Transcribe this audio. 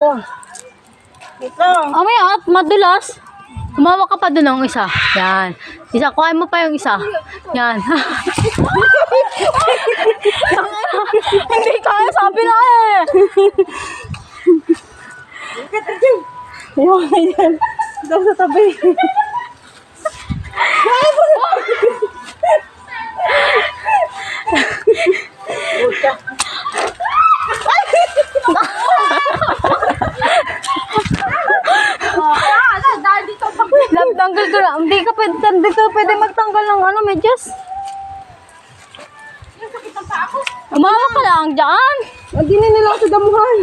Ito. May at madulas. Kumawa ka pa dun ng isa. Yan. Isa, kuhain mo pa yung isa. Yan. Hindi kaya, sabi na eh. Ayun, ayan. Daw sa tabi. Love, tanggal ko na. Hindi ka pwede magtanggal ng ano, medyas. Umawa ka lang dyan. Hindi na nila sa damuhan.